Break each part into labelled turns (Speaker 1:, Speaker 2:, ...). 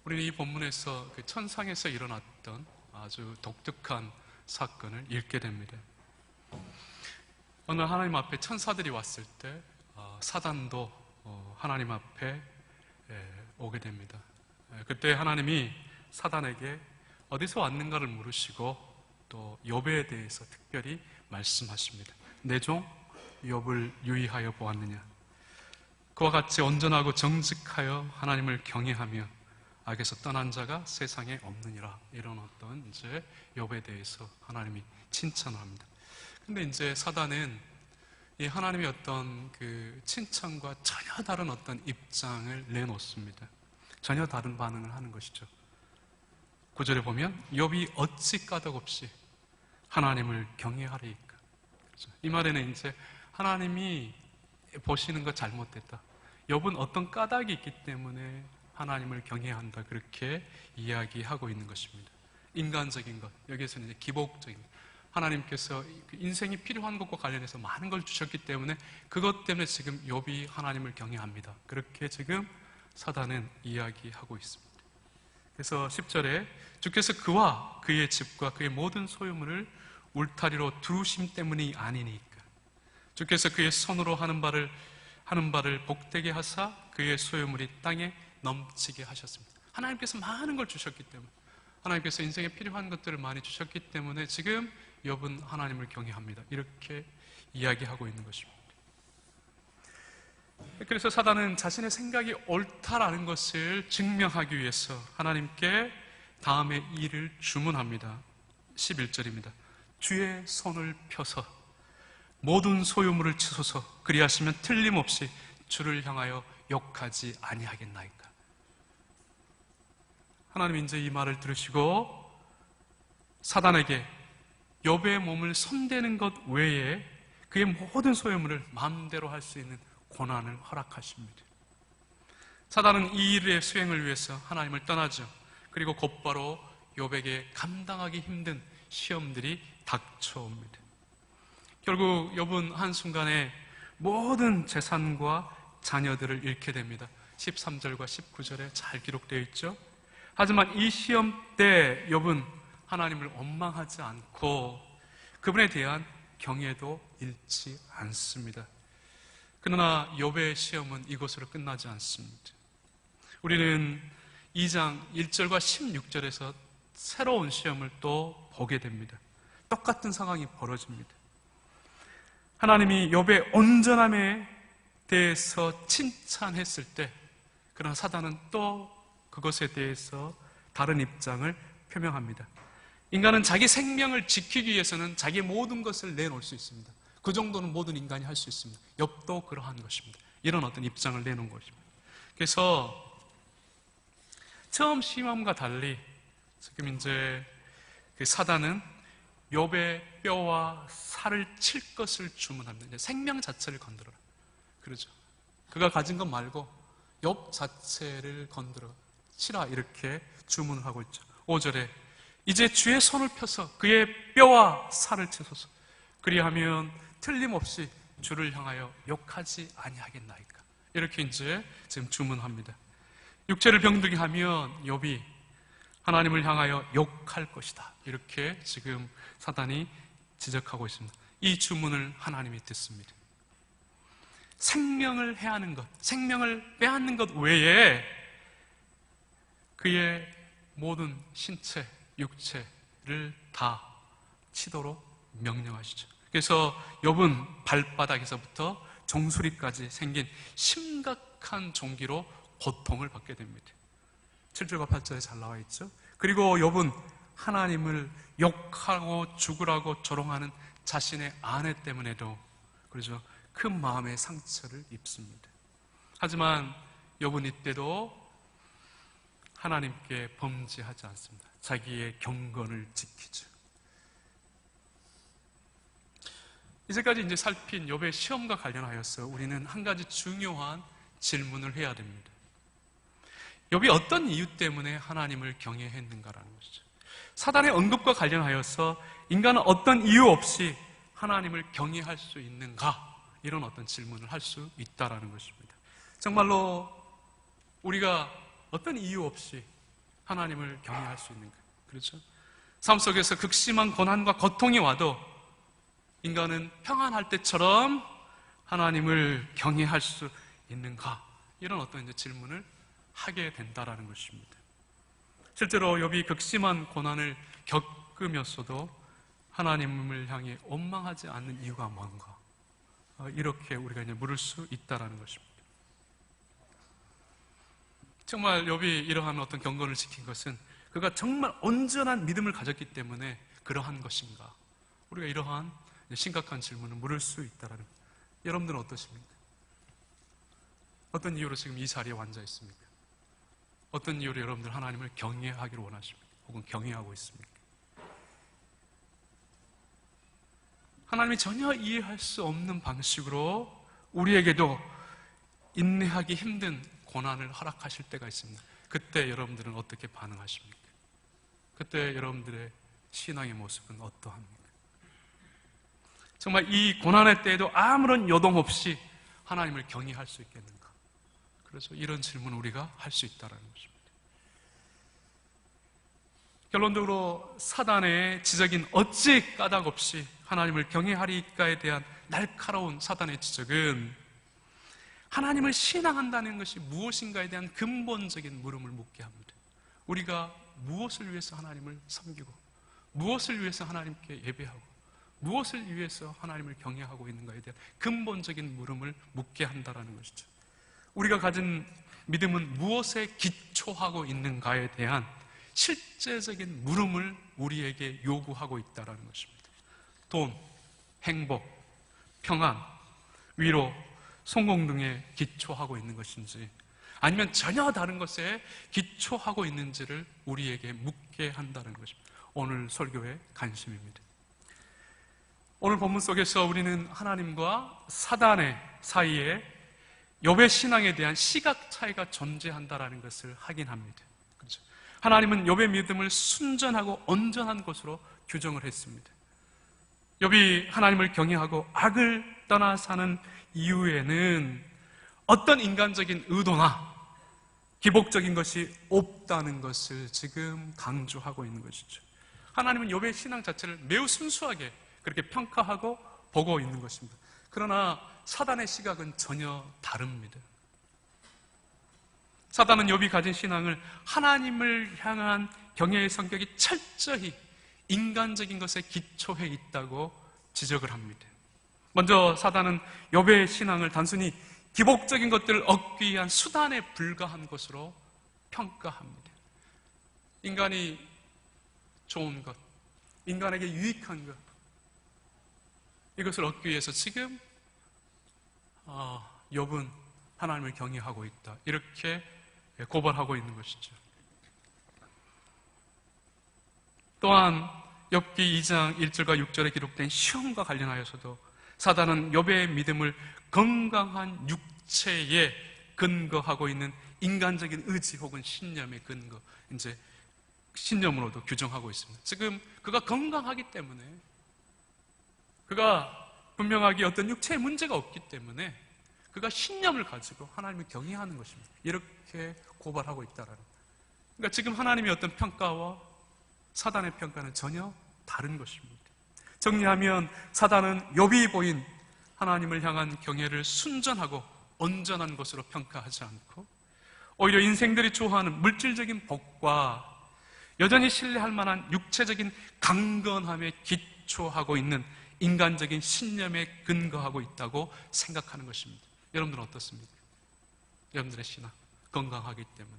Speaker 1: 우리는 이 본문에서 그 천상에서 일어났던 아주 독특한 사건을 읽게 됩니다. 어느 하나님 앞에 천사들이 왔을 때 사단도 하나님 앞에 오게 됩니다. 그때 하나님이 사단에게 어디서 왔는가를 물으시고 또 욥에 대해서 특별히 말씀하십니다. 내 종 욥을 유의하여 보았느냐? 그와 같이 온전하고 정직하여 하나님을 경외하며 악에서 떠난 자가 세상에 없느니라. 이런 어떤 이제 욥에 대해서 하나님이 칭찬을 합니다. 근데 이제 사단은 이 하나님의 어떤 그 칭찬과 전혀 다른 어떤 입장을 내놓습니다. 전혀 다른 반응을 하는 것이죠. 9절에 보면 욥이 어찌 까닭없이 하나님을 경외하리이까. 그렇죠? 이 말에는 이제 하나님이 보시는 거 잘못됐다. 욥은 어떤 까닭이 있기 때문에 하나님을 경외한다. 그렇게 이야기하고 있는 것입니다. 인간적인 것, 여기에서는 이제 기복적인 것. 하나님께서 인생이 필요한 것과 관련해서 많은 걸 주셨기 때문에 그것 때문에 지금 욥이 하나님을 경외합니다. 그렇게 지금 사단은 이야기하고 있습니다. 그래서 10절에 주께서 그와 그의 집과 그의 모든 소유물을 울타리로 두르심 때문이 아니니까 주께서 그의 손으로 하는 바를 복되게 하사 그의 소유물이 땅에 넘치게 하셨습니다. 하나님께서 많은 걸 주셨기 때문에, 하나님께서 인생에 필요한 것들을 많이 주셨기 때문에 지금 욥은 하나님을 경외합니다. 이렇게 이야기하고 있는 것입니다. 그래서 사단은 자신의 생각이 옳다라는 것을 증명하기 위해서 하나님께 다음의 일을 주문합니다. 11절입니다. 주의 손을 펴서 모든 소유물을 치소서. 그리하시면 틀림없이 주를 향하여 욕하지 아니하겠나이까. 하나님 이제 이 말을 들으시고 사단에게 욥의 몸을 손대는 것 외에 그의 모든 소유물을 마음대로 할 수 있는 고난을 허락하십니다. 사단은 이 일의 수행을 위해서 하나님을 떠나죠. 그리고 곧바로 욥에게 감당하기 힘든 시험들이 닥쳐옵니다. 결국 욥은 한순간에 모든 재산과 자녀들을 잃게 됩니다. 13절과 19절에 잘 기록되어 있죠. 하지만 이 시험 때 욥은 하나님을 원망하지 않고 그분에 대한 경외도 잃지 않습니다. 그러나 욥의 시험은 이것으로 끝나지 않습니다. 우리는 2장 1절과 16절에서 새로운 시험을 또 보게 됩니다. 똑같은 상황이 벌어집니다. 하나님이 욥의 온전함에 대해서 칭찬했을 때, 그러나 사단은 또 그것에 대해서 다른 입장을 표명합니다. 인간은 자기 생명을 지키기 위해서는 자기의 모든 것을 내놓을 수 있습니다. 그 정도는 모든 인간이 할 수 있습니다. 욥도 그러한 것입니다. 이런 어떤 입장을 내놓은 것입니다. 그래서 처음 시험과 달리 지금 이제 그 사단은 욥의 뼈와 살을 칠 것을 주문합니다. 이제 생명 자체를 건드려라. 그러죠. 그가 가진 것 말고 욥 자체를 건드려 치라. 이렇게 주문을 하고 있죠. 5절에 이제 주의 손을 펴서 그의 뼈와 살을 치소서. 그리하면 틀림없이 주를 향하여 욕하지 아니하겠나이까. 이렇게 이제 지금 주문합니다. 육체를 병들게 하면 욥이 하나님을 향하여 욕할 것이다. 이렇게 지금 사단이 지적하고 있습니다. 이 주문을 하나님이 듣습니다. 생명을 해하는 것, 생명을 빼앗는 것 외에 그의 모든 신체, 육체를 다 치도록 명령하시죠. 그래서 욥은 발바닥에서부터 정수리까지 생긴 심각한 종기로 고통을 받게 됩니다. 7절과 8절에 잘 나와 있죠. 그리고 욥은 하나님을 욕하고 죽으라고 조롱하는 자신의 아내 때문에도 그러죠. 큰 마음의 상처를 입습니다. 하지만 욥은 이때도 하나님께 범죄하지 않습니다. 자기의 경건을 지키죠. 이제까지 이제 살핀 욥의 시험과 관련하여서 우리는 한 가지 중요한 질문을 해야 됩니다. 욥이 어떤 이유 때문에 하나님을 경외했는가라는 것이죠. 사단의 언급과 관련하여서 인간은 어떤 이유 없이 하나님을 경외할 수 있는가? 이런 어떤 질문을 할 수 있다라는 것입니다. 정말로 우리가 어떤 이유 없이 하나님을 경외할 수 있는가? 그렇죠? 삶 속에서 극심한 고난과 고통이 와도 인간은 평안할 때처럼 하나님을 경외할 수 있는가? 이런 어떤 이제 질문을 하게 된다라는 것입니다. 실제로 욥이 극심한 고난을 겪으면서도 하나님을 향해 원망하지 않는 이유가 뭔가? 이렇게 우리가 이제 물을 수 있다라는 것입니다. 정말 욥이 이러한 어떤 경건을 지킨 것은 그가 정말 온전한 믿음을 가졌기 때문에 그러한 것인가? 우리가 이러한 심각한 질문을 물을 수 있다라는 거예요. 여러분들은 어떠십니까? 어떤 이유로 지금 이 자리에 앉아 있습니까? 어떤 이유로 여러분들 하나님을 경외하기를 원하십니까? 혹은 경외하고 있습니까? 하나님이 전혀 이해할 수 없는 방식으로 우리에게도 인내하기 힘든 고난을 허락하실 때가 있습니다. 그때 여러분들은 어떻게 반응하십니까? 그때 여러분들의 신앙의 모습은 어떠합니까? 정말 이 고난의 때에도 아무런 요동 없이 하나님을 경외할 수 있겠는가? 그래서 이런 질문을 우리가 할 수 있다는 것입니다. 결론적으로 사단의 지적인 어찌 까닭 없이 하나님을 경외하리까에 대한 날카로운 사단의 지적은 하나님을 신앙한다는 것이 무엇인가에 대한 근본적인 물음을 묻게 합니다. 우리가 무엇을 위해서 하나님을 섬기고 무엇을 위해서 하나님께 예배하고 무엇을 위해서 하나님을 경외하고 있는가에 대한 근본적인 물음을 묻게 한다는 것이죠. 우리가 가진 믿음은 무엇에 기초하고 있는가에 대한 실제적인 물음을 우리에게 요구하고 있다는 것입니다. 돈, 행복, 평안, 위로, 성공 등에 기초하고 있는 것인지 아니면 전혀 다른 것에 기초하고 있는지를 우리에게 묻게 한다는 것입니다. 오늘 설교의 관심입니다. 오늘 본문 속에서 우리는 하나님과 사단의 사이에 욥의 신앙에 대한 시각 차이가 존재한다는 것을 확인합니다. 그렇죠? 하나님은 욥의 믿음을 순전하고 온전한 것으로 규정을 했습니다. 욥이 하나님을 경외하고 악을 떠나 사는 이유에는 어떤 인간적인 의도나 기복적인 것이 없다는 것을 지금 강조하고 있는 것이죠. 하나님은 욥의 신앙 자체를 매우 순수하게 그렇게 평가하고 보고 있는 것입니다. 그러나 사단의 시각은 전혀 다릅니다. 사단은 욥이 가진 신앙을 하나님을 향한 경외의 성격이 철저히 인간적인 것에 기초해 있다고 지적을 합니다. 먼저 사단은 욥의 신앙을 단순히 기복적인 것들을 얻기 위한 수단에 불과한 것으로 평가합니다. 인간이 좋은 것, 인간에게 유익한 것, 이것을 얻기 위해서 지금 욥은 하나님을 경외하고 있다, 이렇게 고발하고 있는 것이죠. 또한 욥기 2장 1절과 6절에 기록된 시험과 관련하여서도 사단은 욥의 믿음을 건강한 육체에 근거하고 있는 인간적인 의지 혹은 신념의 근거, 이제 신념으로도 규정하고 있습니다. 지금 그가 건강하기 때문에, 그가 분명하게 어떤 육체의 문제가 없기 때문에 그가 신념을 가지고 하나님을 경외하는 것입니다. 이렇게 고발하고 있다라는. 그러니까 지금 하나님의 어떤 평가와 사단의 평가는 전혀 다른 것입니다. 정리하면 사단은 욥이 보인 하나님을 향한 경외를 순전하고 온전한 것으로 평가하지 않고 오히려 인생들이 좋아하는 물질적인 복과 여전히 신뢰할 만한 육체적인 강건함에 기초하고 있는 인간적인 신념에 근거하고 있다고 생각하는 것입니다. 여러분들은 어떻습니까? 여러분들의 신앙 건강하기 때문에,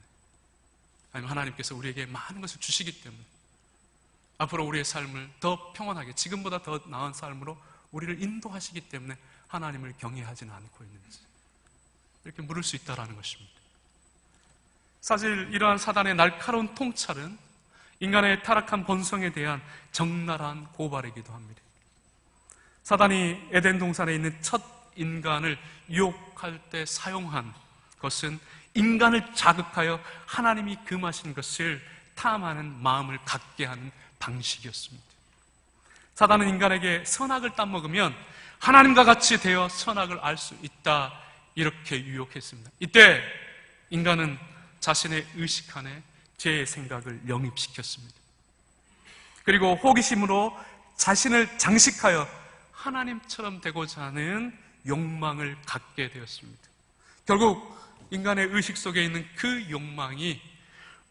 Speaker 1: 아니면 하나님께서 우리에게 많은 것을 주시기 때문에, 앞으로 우리의 삶을 더 평온하게, 지금보다 더 나은 삶으로 우리를 인도하시기 때문에 하나님을 경외하지는 않고 있는지, 이렇게 물을 수 있다는 것입니다. 사실 이러한 사단의 날카로운 통찰은 인간의 타락한 본성에 대한 적나라한 고발이기도 합니다. 사단이 에덴 동산에 있는 첫 인간을 유혹할 때 사용한 것은 인간을 자극하여 하나님이 금하신 것을 탐하는 마음을 갖게 하는 방식이었습니다. 사단은 인간에게 선악을 따먹으면 하나님과 같이 되어 선악을 알 수 있다, 이렇게 유혹했습니다. 이때 인간은 자신의 의식 안에 제 생각을 영입시켰습니다. 그리고 호기심으로 자신을 장식하여 하나님처럼 되고자 하는 욕망을 갖게 되었습니다. 결국 인간의 의식 속에 있는 그 욕망이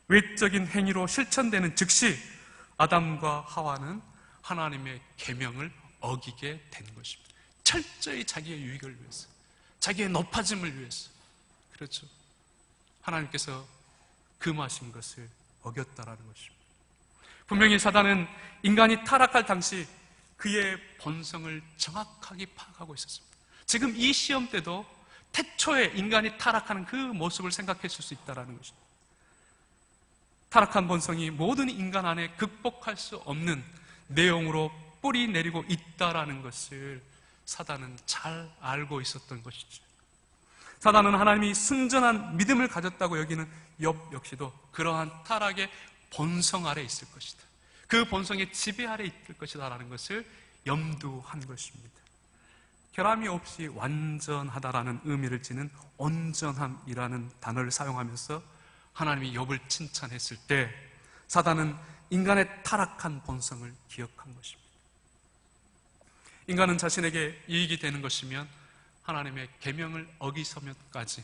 Speaker 1: 외적인 행위로 실천되는 즉시 아담과 하와는 하나님의 계명을 어기게 된 것입니다. 철저히 자기의 유익을 위해서, 자기의 높아짐을 위해서. 그렇죠. 하나님께서 금하신 것을 어겼다라는 것입니다. 분명히 사단은 인간이 타락할 당시 그의 본성을 정확하게 파악하고 있었습니다. 지금 이 시험 때도 태초에 인간이 타락하는 그 모습을 생각했을 수 있다는 것입니다. 타락한 본성이 모든 인간 안에 극복할 수 없는 내용으로 뿌리 내리고 있다는 것을 사단은 잘 알고 있었던 것이죠. 사단은 하나님이 순전한 믿음을 가졌다고 여기는 욥 역시도 그러한 타락의 본성 아래 있을 것이다, 그 본성의 지배 아래 있을 것이다 라는 것을 염두한 것입니다. 결함이 없이 완전하다라는 의미를 지닌 온전함이라는 단어를 사용하면서 하나님이 욥을 칭찬했을 때 사단은 인간의 타락한 본성을 기억한 것입니다. 인간은 자신에게 이익이 되는 것이면 하나님의 계명을 어기서면까지,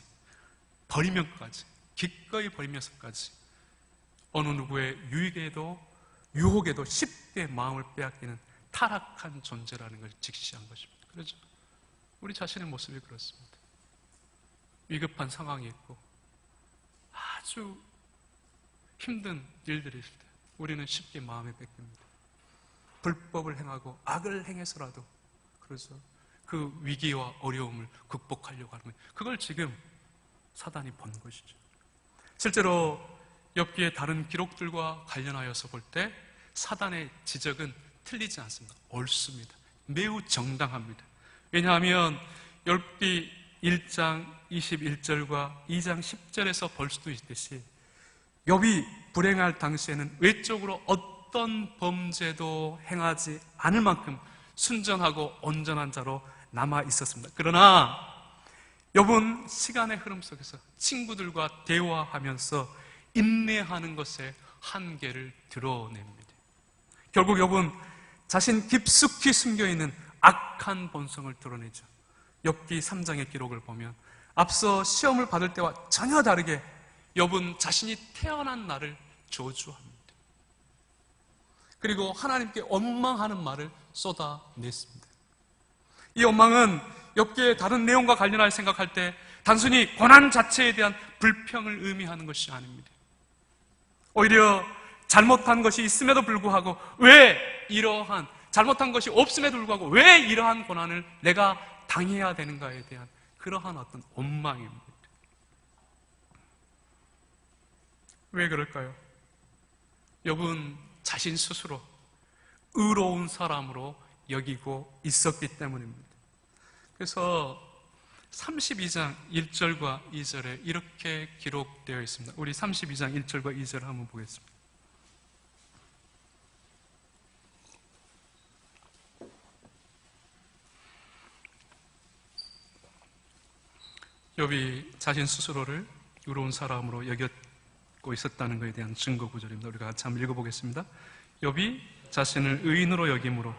Speaker 1: 버리면까지, 기꺼이 버리면서까지 어느 누구의 유익에도 유혹에도 쉽게 마음을 빼앗기는 타락한 존재라는 것을 직시한 것입니다. 그렇죠? 우리 자신의 모습이 그렇습니다. 위급한 상황이 있고 아주 힘든 일들이 있을 때 우리는 쉽게 마음에 뺏깁니다. 불법을 행하고 악을 행해서라도, 그래서 그 위기와 어려움을 극복하려고 하는 거예요. 그걸 지금 사단이 본 것이죠. 실제로 욥기의 다른 기록들과 관련하여서 볼 때 사단의 지적은 틀리지 않습니다. 옳습니다. 매우 정당합니다. 왜냐하면 욥기 1장 21절과 2장 10절에서 볼 수도 있듯이 욥이 불행할 당시에는 외적으로 어떤 범죄도 행하지 않을 만큼 순전하고 온전한 자로 남아 있었습니다. 그러나 욥은 시간의 흐름 속에서 친구들과 대화하면서 인내하는 것의 한계를 드러냅니다. 결국 욥은 자신 깊숙이 숨겨있는 악한 본성을 드러내죠. 욥기 3장의 기록을 보면 앞서 시험을 받을 때와 전혀 다르게 욥은 자신이 태어난 날을 저주합니다. 그리고 하나님께 원망하는 말을 쏟아냈습니다. 이 원망은 욥기의 다른 내용과 관련하여 생각할 때 단순히 고난 자체에 대한 불평을 의미하는 것이 아닙니다. 오히려 잘못한 것이 있음에도 불구하고 왜 이러한, 잘못한 것이 없음에도 불구하고 왜 이러한 고난을 내가 당해야 되는가에 대한 그러한 어떤 원망입니다. 왜 그럴까요? 욥은 자신 스스로 의로운 사람으로 여기고 있었기 때문입니다. 그래서 32장 1절과 2절에 이렇게 기록되어 있습니다. 우리 32장 1절과 2절을 한번 보겠습니다. 욥이 자신 스스로를 의로운 사람으로 여겼고 있었다는 것에 대한 증거 구절입니다. 우리가 같이 한번 읽어보겠습니다. 욥이 자신을 의인으로 여김으로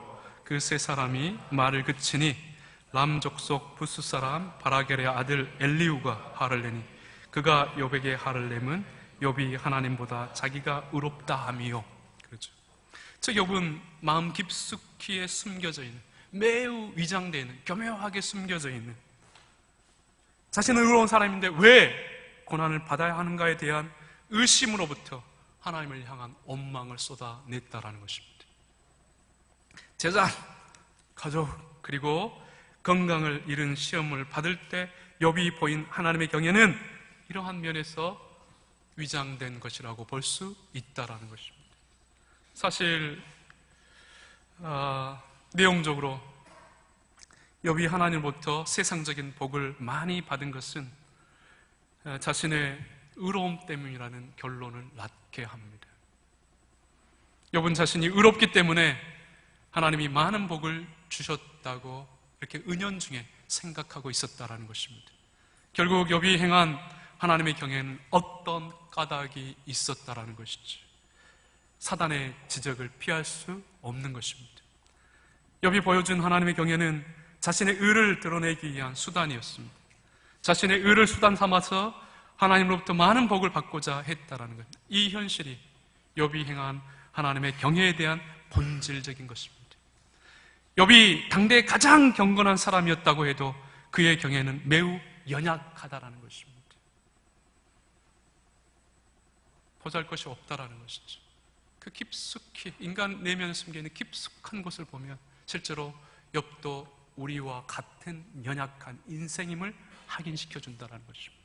Speaker 1: 그 세 사람이 말을 그치니 람 족속 부스 사람 바라겔의 아들 엘리우가 화를 내니 그가 욥에게 화를 내면 욥이 하나님보다 자기가 의롭다 함이요. 그렇죠. 즉 욥은 마음 깊숙이에 숨겨져 있는, 매우 위장되어 있는, 교묘하게 숨겨져 있는, 자신은 의로운 사람인데 왜 고난을 받아야 하는가에 대한 의심으로부터 하나님을 향한 원망을 쏟아냈다라는 것입니다. 재산, 가족, 그리고 건강을 잃은 시험을 받을 때 욥이 보인 하나님의 경애는 이러한 면에서 위장된 것이라고 볼 수 있다라는 것입니다. 사실 내용적으로 욥이 하나님으로부터 세상적인 복을 많이 받은 것은 자신의 의로움 때문이라는 결론을 낳게 합니다. 욥은 자신이 의롭기 때문에 하나님이 많은 복을 주셨다고 이렇게 은연중에 생각하고 있었다라는 것입니다. 결국 욥이 행한 하나님의 경에는 어떤 까닭이 있었다라는 것이죠. 사단의 지적을 피할 수 없는 것입니다. 욥이 보여준 하나님의 경에는 자신의 의를 드러내기 위한 수단이었습니다. 자신의 의를 수단 삼아서 하나님으로부터 많은 복을 받고자 했다라는 것. 이 현실이 욥이 행한 하나님의 경애에 대한 본질적인 것입니다. 욥이 당대의 가장 경건한 사람이었다고 해도 그의 경애는 매우 연약하다라는 것입니다. 보잘것이 없다라는 것이죠. 그 깊숙이 인간 내면에 숨겨있는 깊숙한 것을 보면 실제로 욥도 우리와 같은 연약한 인생임을 확인시켜 준다는 것입니다.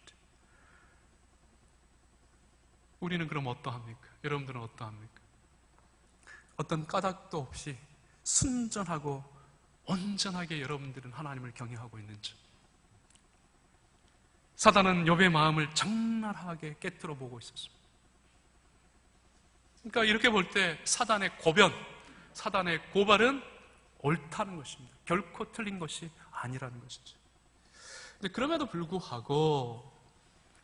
Speaker 1: 우리는 그럼 어떠합니까? 여러분들은 어떠합니까? 어떤 까닭도 없이 순전하고 온전하게 여러분들은 하나님을 경외하고 있는지. 사단은 욥의 마음을 적나라하게 깨뜨려 보고 있었습니다. 그러니까 이렇게 볼 때 사단의 고변, 사단의 고발은 옳다는 것입니다. 결코 틀린 것이 아니라는 것이죠. 근데 그럼에도 불구하고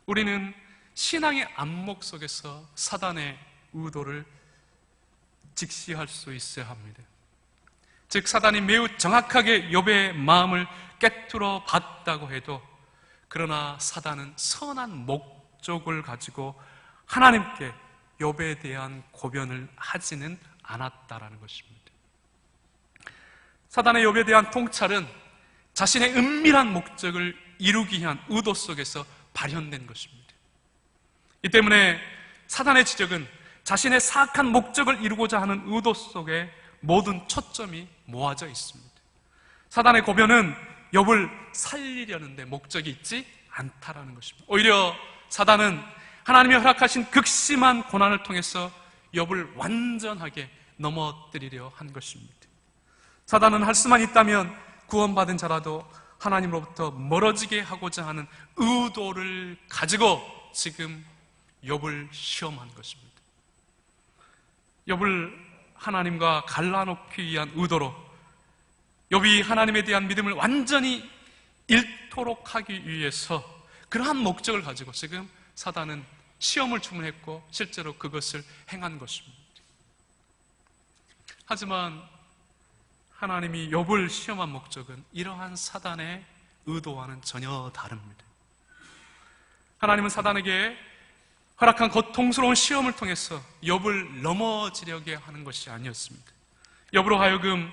Speaker 1: 우리는 신앙의 안목 속에서 사단의 의도를 직시할 수 있어야 합니다. 즉 사단이 매우 정확하게 욥의 마음을 깨뜨려 봤다고 해도 그러나 사단은 선한 목적을 가지고 하나님께 욥에 대한 고변을 하지는 않았다라는 것입니다. 사단의 욥에 대한 통찰은 자신의 은밀한 목적을 이루기 위한 의도 속에서 발현된 것입니다. 이 때문에 사단의 지적은 자신의 사악한 목적을 이루고자 하는 의도 속에 모든 초점이 모아져 있습니다. 사단의 고변은 욥을 살리려는데 목적이 있지 않다라는 것입니다. 오히려 사단은 하나님이 허락하신 극심한 고난을 통해서 욥을 완전하게 넘어뜨리려 한 것입니다. 사단은 할 수만 있다면 구원받은 자라도 하나님으로부터 멀어지게 하고자 하는 의도를 가지고 지금 욥을 시험한 것입니다. 욥을 하나님과 갈라놓기 위한 의도로 욥이 하나님에 대한 믿음을 완전히 잃도록 하기 위해서 그러한 목적을 가지고 지금 사단은 시험을 주문했고 실제로 그것을 행한 것입니다. 하지만 하나님이 욥을 시험한 목적은 이러한 사단의 의도와는 전혀 다릅니다. 하나님은 사단에게 허락한 고통스러운 시험을 통해서 욥을 넘어지려게 하는 것이 아니었습니다. 욥으로 하여금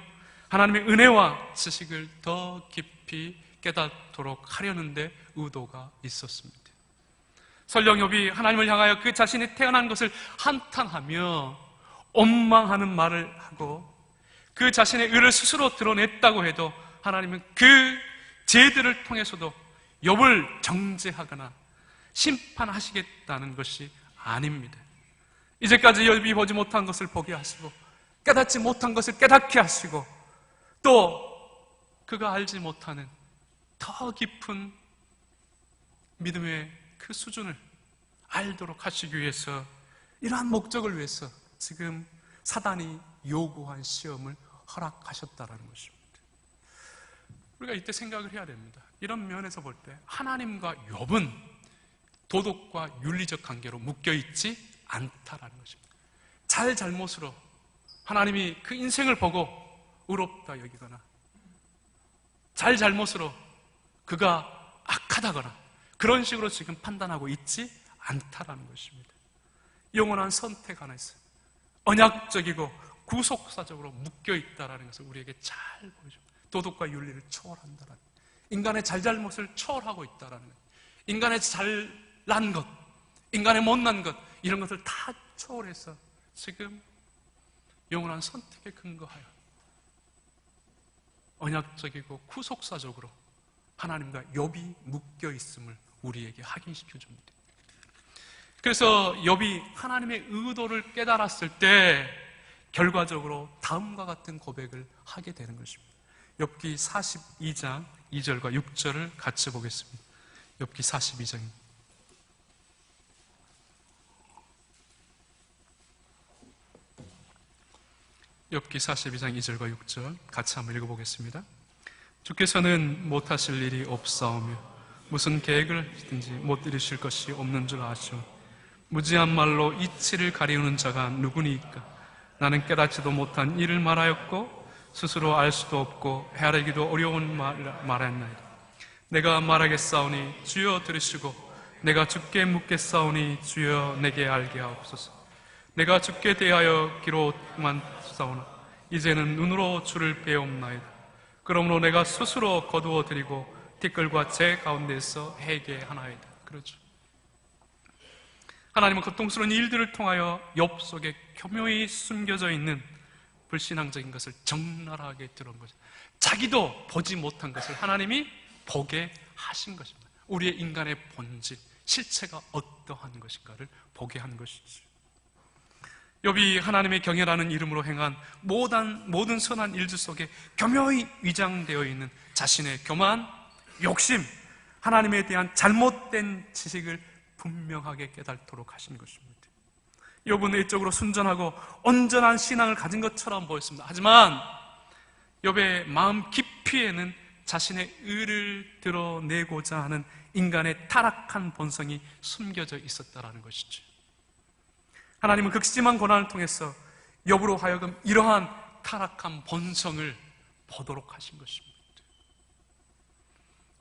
Speaker 1: 하나님의 은혜와 지식을 더 깊이 깨닫도록 하려는 데 의도가 있었습니다. 설령 욥이 하나님을 향하여 그 자신이 태어난 것을 한탄하며 원망하는 말을 하고 그 자신의 의를 스스로 드러냈다고 해도 하나님은 그 죄들을 통해서도 욥을 정죄하거나 심판하시겠다는 것이 아닙니다. 이제까지 욥이 보지 못한 것을 보게 하시고 깨닫지 못한 것을 깨닫게 하시고 또 그가 알지 못하는 더 깊은 믿음의 그 수준을 알도록 하시기 위해서 이러한 목적을 위해서 지금 사단이 요구한 시험을 허락하셨다라는 것입니다. 우리가 이때 생각을 해야 됩니다. 이런 면에서 볼 때 하나님과 욥은 도덕과 윤리적 관계로 묶여있지 않다라는 것입니다. 잘못으로 하나님이 그 인생을 보고 의롭다 여기거나 잘못으로 그가 악하다거나 그런 식으로 지금 판단하고 있지 않다라는 것입니다. 영원한 선택 안에서 언약적이고 구속사적으로 묶여있다라는 것을 우리에게 잘 보여줍니다. 도덕과 윤리를 초월한다라는, 인간의 잘못을 초월하고 있다라는 것, 인간의 잘난 것, 인간의 못난 것, 이런 것을 다 초월해서 지금 영원한 선택에 근거하여 언약적이고 구속사적으로 하나님과 욥이 묶여있음을 우리에게 확인시켜 줍니다. 그래서 욥이 하나님의 의도를 깨달았을 때 결과적으로 다음과 같은 고백을 하게 되는 것입니다. 욥기 42장 2절과 6절을 같이 보겠습니다. 욥기 42장입니다. 욥기 42장 2절과 6절 같이 한번 읽어보겠습니다. 주께서는 못하실 일이 없사오며 무슨 계획을 하시든지 못 이루실 것이 없는 줄 아시오. 무지한 말로 이치를 가리우는 자가 누구니까? 나는 깨닫지도 못한 일을 말하였고 스스로 알 수도 없고 헤아리기도 어려운 말을 말했나이다. 내가 말하겠사오니 주여 들으시고 내가 주께 묻겠사오니 주여 내게 알게 하옵소서. 내가 주께 대하여 기록만 싸우나 이제는 눈으로 주를 배움나이다. 그러므로 내가 스스로 거두어 드리고 티끌과 제 가운데서 회개하나이다. 그렇죠. 하나님은 고통스러운 일들을 통하여 욥 속에 교묘히 숨겨져 있는 불신앙적인 것을 적나라하게 드러낸 거죠. 자기도 보지 못한 것을 하나님이 보게 하신 것입니다. 우리의 인간의 본질, 실체가 어떠한 것인가를 보게 한 것이죠. 욥이 하나님의 경외라는 이름으로 행한 모든 선한 일들 속에 교묘히 위장되어 있는 자신의 교만, 욕심, 하나님에 대한 잘못된 지식을 분명하게 깨닫도록 하신 것입니다. 욥은 외적으로 순전하고 온전한 신앙을 가진 것처럼 보였습니다. 하지만 욥의 마음 깊이에는 자신의 의를 드러내고자 하는 인간의 타락한 본성이 숨겨져 있었다는 것이죠. 하나님은 극심한 고난을 통해서 욥으로 하여금 이러한 타락한 본성을 보도록 하신 것입니다.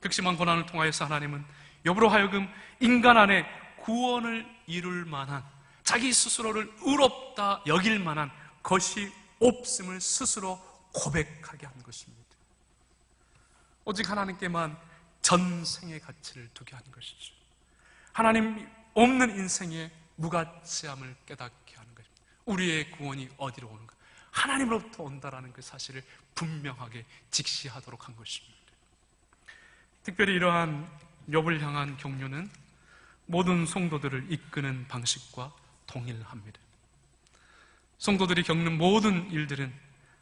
Speaker 1: 극심한 고난을 통하여서 하나님은 욥으로 하여금 인간 안에 구원을 이룰 만한, 자기 스스로를 의롭다 여길 만한 것이 없음을 스스로 고백하게 한 것입니다. 오직 하나님께만 전생의 가치를 두게 한 것이죠. 하나님 없는 인생의 무가치함을 깨닫게 하는 것입니다. 우리의 구원이 어디로 오는가? 하나님으로부터 온다라는 그 사실을 분명하게 직시하도록 한 것입니다. 특별히 이러한 욥을 향한 격려는 모든 성도들을 이끄는 방식과 동일합니다. 성도들이 겪는 모든 일들은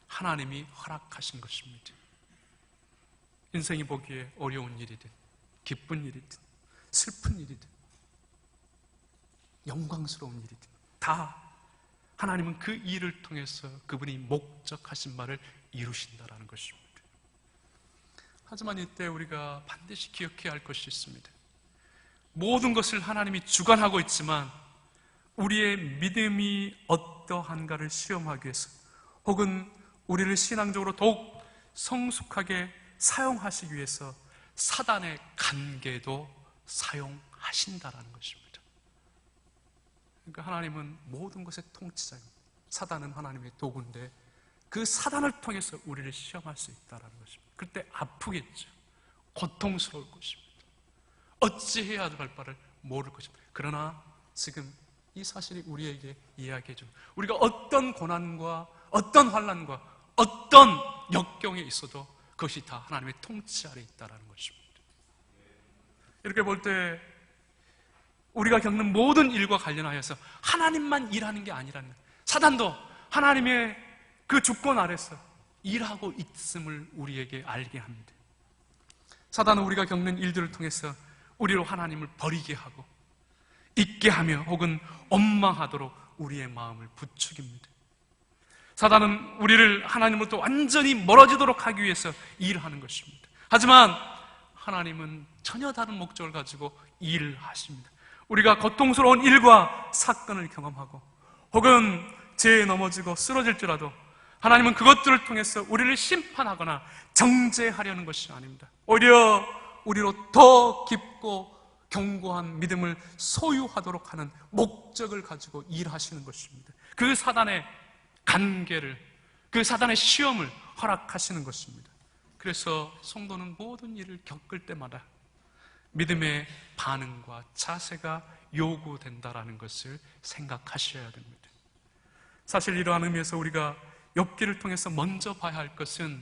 Speaker 1: 하나님이 허락하신 것입니다. 인생이 보기에 어려운 일이든 기쁜 일이든 슬픈 일이든 영광스러운 일이든 다 하나님은 그 일을 통해서 그분이 목적하신 바를 이루신다라는 것입니다. 하지만 이때 우리가 반드시 기억해야 할 것이 있습니다. 모든 것을 하나님이 주관하고 있지만 우리의 믿음이 어떠한가를 시험하기 위해서 혹은 우리를 신앙적으로 더욱 성숙하게 사용하시기 위해서 사단의 관계도 사용하신다라는 것입니다. 그러니까 하나님은 모든 것의 통치자입니다. 사단은 하나님의 도구인데 그 사단을 통해서 우리를 시험할 수 있다는 것입니다. 그때 아프겠죠. 고통스러울 것입니다. 어찌해야 할 바를 모를 것입니다. 그러나 지금 이 사실이 우리에게 이야기해 줍니다. 우리가 어떤 고난과 어떤 환난과 어떤 역경에 있어도 그것이 다 하나님의 통치 아래 있다는 것입니다. 이렇게 볼 때 우리가 겪는 모든 일과 관련하여서 하나님만 일하는 게 아니라는 거예요. 사단도 하나님의 그 주권 아래서 일하고 있음을 우리에게 알게 합니다. 사단은 우리가 겪는 일들을 통해서 우리로 하나님을 버리게 하고 잊게 하며 혹은 원망하도록 우리의 마음을 부추깁니다. 사단은 우리를 하나님으로부터 완전히 멀어지도록 하기 위해서 일하는 것입니다. 하지만 하나님은 전혀 다른 목적을 가지고 일을 하십니다. 우리가 고통스러운 일과 사건을 경험하고 혹은 죄에 넘어지고 쓰러질지라도 하나님은 그것들을 통해서 우리를 심판하거나 정죄하려는 것이 아닙니다. 오히려 우리로 더 깊고 견고한 믿음을 소유하도록 하는 목적을 가지고 일하시는 것입니다. 그 사단의 관계를, 그 사단의 시험을 허락하시는 것입니다. 그래서 성도는 모든 일을 겪을 때마다 믿음의 반응과 자세가 요구된다라는 것을 생각하셔야 됩니다. 사실 이러한 의미에서 우리가 욥기를 통해서 먼저 봐야 할 것은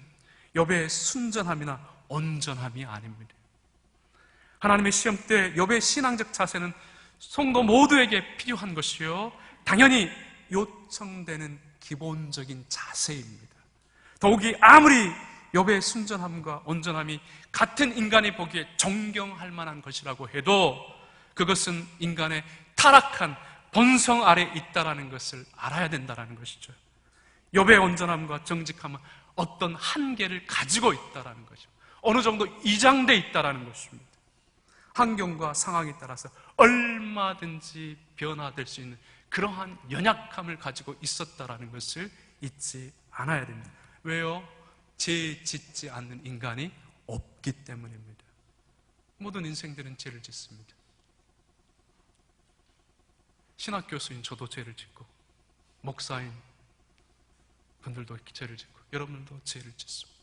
Speaker 1: 욥의 순전함이나 온전함이 아닙니다. 하나님의 시험 때 욥의 신앙적 자세는 성도 모두에게 필요한 것이요, 당연히 요청되는 기본적인 자세입니다. 더욱이 아무리 욥의 순전함과 온전함이 같은 인간이 보기에 존경할 만한 것이라고 해도 그것은 인간의 타락한 본성 아래 있다라는 것을 알아야 된다는 것이죠. 욥의 온전함과 정직함은 어떤 한계를 가지고 있다라는 것이죠. 어느 정도 이장돼 있다라는 것입니다. 환경과 상황에 따라서 얼마든지 변화될 수 있는 그러한 연약함을 가지고 있었다라는 것을 잊지 않아야 됩니다. 왜요? 죄 짓지 않는 인간이 없기 때문입니다. 모든 인생들은 죄를 짓습니다. 신학교수인 저도 죄를 짓고, 목사인 분들도 죄를 짓고, 여러분들도 죄를 짓습니다.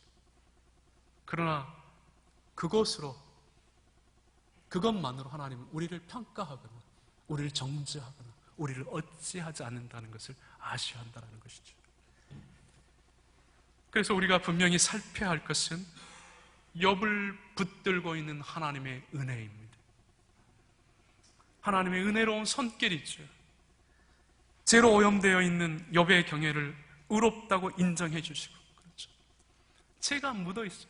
Speaker 1: 그러나 그것만으로 하나님은 우리를 평가하거나 우리를 정죄하거나 우리를 어찌하지 않는다는 것을 아셔야 한다는 것이죠. 그래서 우리가 분명히 살펴야 할 것은 욥을 붙들고 있는 하나님의 은혜입니다. 하나님의 은혜로운 손길이죠. 죄로 오염되어 있는 욥의 경애를 의롭다고 인정해 주시고, 그렇죠. 죄가 묻어 있어요.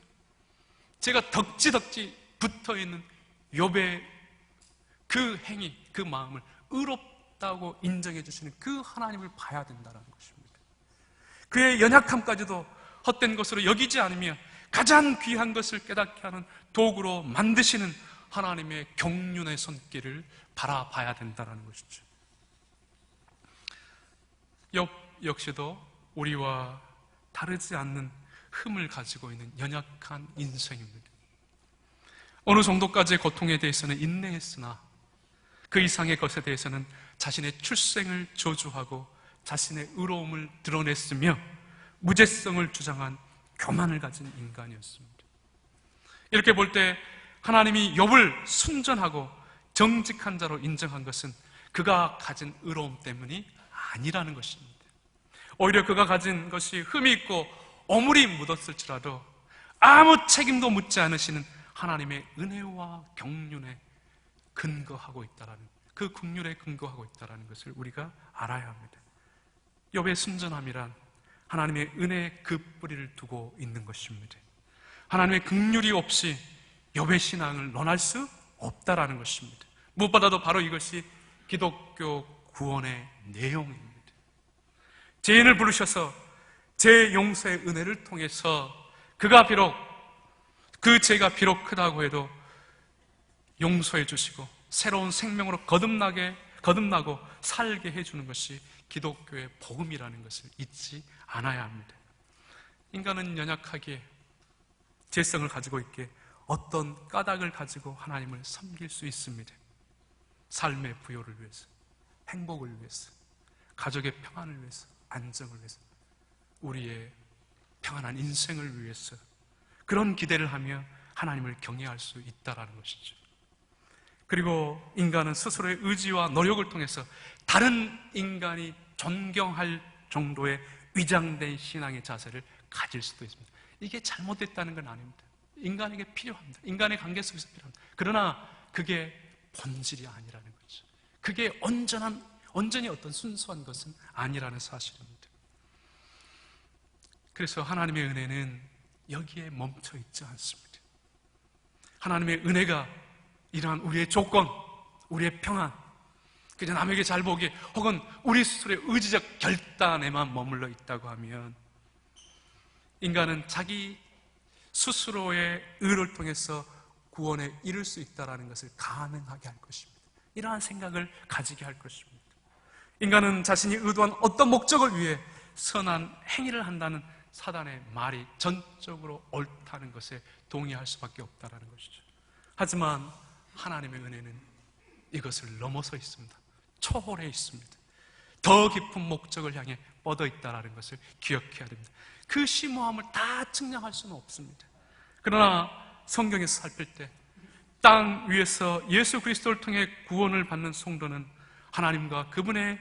Speaker 1: 죄가 덕지덕지 붙어 있는 욥의 그 행위, 그 마음을 의롭다고 인정해 주시는 그 하나님을 봐야 된다는 것입니다. 그의 연약함까지도 헛된 것으로 여기지 않으며 가장 귀한 것을 깨닫게 하는 도구로 만드시는 하나님의 경륜의 손길을 바라봐야 된다는 것이죠. 욥 역시도 우리와 다르지 않는 흠을 가지고 있는 연약한 인생입니다. 어느 정도까지의 고통에 대해서는 인내했으나 그 이상의 것에 대해서는 자신의 출생을 저주하고 자신의 의로움을 드러냈으며 무죄성을 주장한 교만을 가진 인간이었습니다. 이렇게 볼 때 하나님이 욥을 순전하고 정직한 자로 인정한 것은 그가 가진 의로움 때문이 아니라는 것입니다. 오히려 그가 가진 것이 흠이 있고 오물이 묻었을지라도 아무 책임도 묻지 않으시는 하나님의 은혜와 경륜에 근거하고 있다라는, 그 긍휼에 근거하고 있다라는 것을 우리가 알아야 합니다. 욥의 순전함이란 하나님의 은혜의 그 뿌리를 두고 있는 것입니다. 하나님의 긍휼이 없이 욥의 신앙을 논할 수 없다라는 것입니다. 무엇보다도 바로 이것이 기독교 구원의 내용입니다. 죄인을 부르셔서 죄 용서의 은혜를 통해서 그가 비록 그 죄가 비록 크다고 해도 용서해 주시고 새로운 생명으로 거듭나고 살게 해주는 것이 기독교의 복음이라는 것을 잊지 않아야 합니다. 인간은 연약하기에 죄성을 가지고 있기에 어떤 까닭을 가지고 하나님을 섬길 수 있습니다. 삶의 부요를 위해서, 행복을 위해서, 가족의 평안을 위해서, 안정을 위해서, 우리의 평안한 인생을 위해서 그런 기대를 하며 하나님을 경외할 수 있다는 것이죠. 그리고 인간은 스스로의 의지와 노력을 통해서 다른 인간이 존경할 정도의 위장된 신앙의 자세를 가질 수도 있습니다. 이게 잘못됐다는 건 아닙니다. 인간에게 필요합니다. 인간의 관계 속에서 필요합니다. 그러나 그게 본질이 아니라는 거죠. 그게 온전히 어떤 순수한 것은 아니라는 사실입니다. 그래서 하나님의 은혜는 여기에 멈춰 있지 않습니다. 하나님의 은혜가 이러한 우리의 조건, 우리의 평안, 그저 남에게 잘 보기 혹은 우리 스스로의 의지적 결단에만 머물러 있다고 하면 인간은 자기 스스로의 의를 통해서 구원에 이를 수 있다는 것을 가능하게 할 것입니다. 이러한 생각을 가지게 할 것입니다. 인간은 자신이 의도한 어떤 목적을 위해 선한 행위를 한다는 사단의 말이 전적으로 옳다는 것에 동의할 수밖에 없다는 것이죠. 하지만 하나님의 은혜는 이것을 넘어서 있습니다. 초월해 있습니다. 더 깊은 목적을 향해 뻗어 있다는 것을 기억해야 됩니다. 그 심오함을 다 측량할 수는 없습니다. 그러나 성경에서 살필 때 땅 위에서 예수 그리스도를 통해 구원을 받는 성도는 하나님과 그분의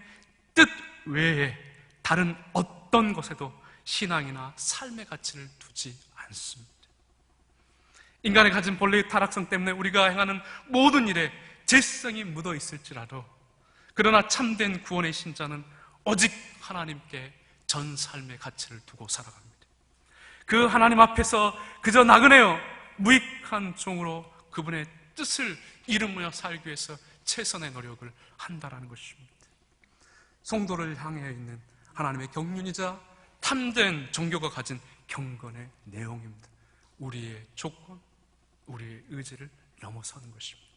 Speaker 1: 뜻 외에 다른 어떤 것에도 신앙이나 삶의 가치를 두지 않습니다. 인간의 가진 본래의 타락성 때문에 우리가 행하는 모든 일에 죄성이 묻어 있을지라도 그러나 참된 구원의 신자는 오직 하나님께 전 삶의 가치를 두고 살아갑니다. 그 하나님 앞에서 그저 나그네요 무익한 종으로 그분의 뜻을 이루며 살기 위해서 최선의 노력을 한다는 것입니다. 성도를 향해 있는 하나님의 경륜이자 참된 종교가 가진 경건의 내용입니다. 우리의 조건, 우리의 의지를 넘어서는 것입니다.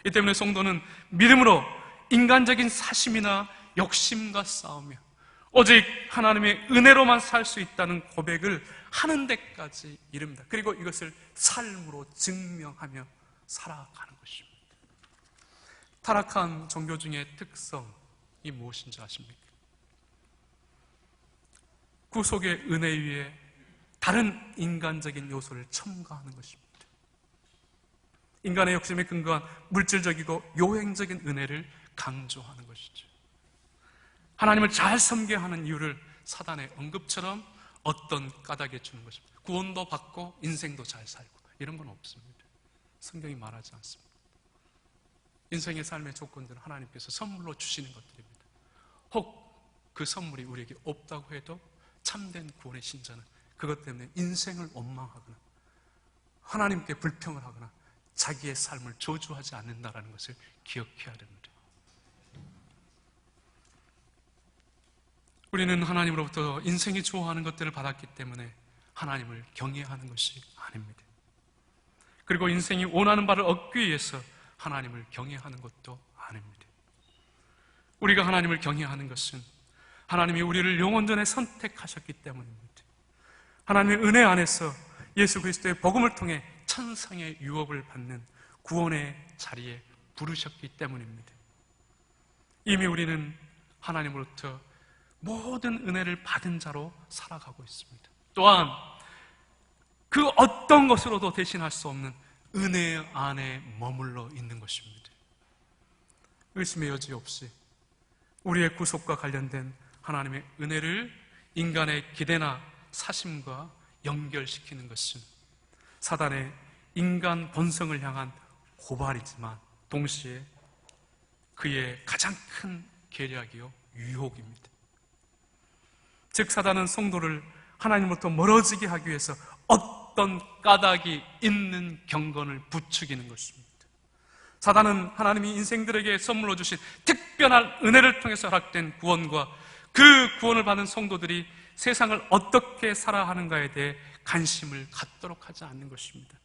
Speaker 1: 이 때문에 성도는 믿음으로 인간적인 사심이나 욕심과 싸우며 오직 하나님의 은혜로만 살 수 있다는 고백을 하는 데까지 이릅니다. 그리고 이것을 삶으로 증명하며 살아가는 것입니다. 타락한 종교 중의 특성이 무엇인지 아십니까? 구속의 은혜 위에 다른 인간적인 요소를 첨가하는 것입니다. 인간의 욕심에 근거한 물질적이고 요행적인 은혜를 강조하는 것이죠. 하나님을 잘 섬겨야 하는 이유를 사단의 언급처럼 어떤 까닭에 주는 것입니다. 구원도 받고 인생도 잘 살고 이런 건 없습니다. 성경이 말하지 않습니다. 인생의 삶의 조건들은 하나님께서 선물로 주시는 것들입니다. 혹 그 선물이 우리에게 없다고 해도 참된 구원의 신자는 그것 때문에 인생을 원망하거나 하나님께 불평을 하거나 자기의 삶을 저주하지 않는다는 것을 기억해야 됩니다. 우리는 하나님으로부터 인생이 좋아하는 것들을 받았기 때문에 하나님을 경외하는 것이 아닙니다. 그리고 인생이 원하는 바를 얻기 위해서 하나님을 경외하는 것도 아닙니다. 우리가 하나님을 경외하는 것은 하나님이 우리를 영원전에 선택하셨기 때문입니다. 하나님의 은혜 안에서 예수 그리스도의 복음을 통해 천상의 유업을 받는 구원의 자리에 부르셨기 때문입니다. 이미 우리는 하나님으로부터 모든 은혜를 받은 자로 살아가고 있습니다. 또한 그 어떤 것으로도 대신할 수 없는 은혜 안에 머물러 있는 것입니다. 의심의 여지 없이 우리의 구속과 관련된 하나님의 은혜를 인간의 기대나 사심과 연결시키는 것은 사단의 인간 본성을 향한 고발이지만 동시에 그의 가장 큰 계략이요 유혹입니다. 즉 사단은 성도를 하나님으로부터 멀어지게 하기 위해서 어떤 까닭이 있는 경건을 부추기는 것입니다. 사단은 하나님이 인생들에게 선물로 주신 특별한 은혜를 통해서 허락된 구원과 그 구원을 받은 성도들이 세상을 어떻게 살아야 하는가에 대해 관심을 갖도록 하지 않는 것입니다.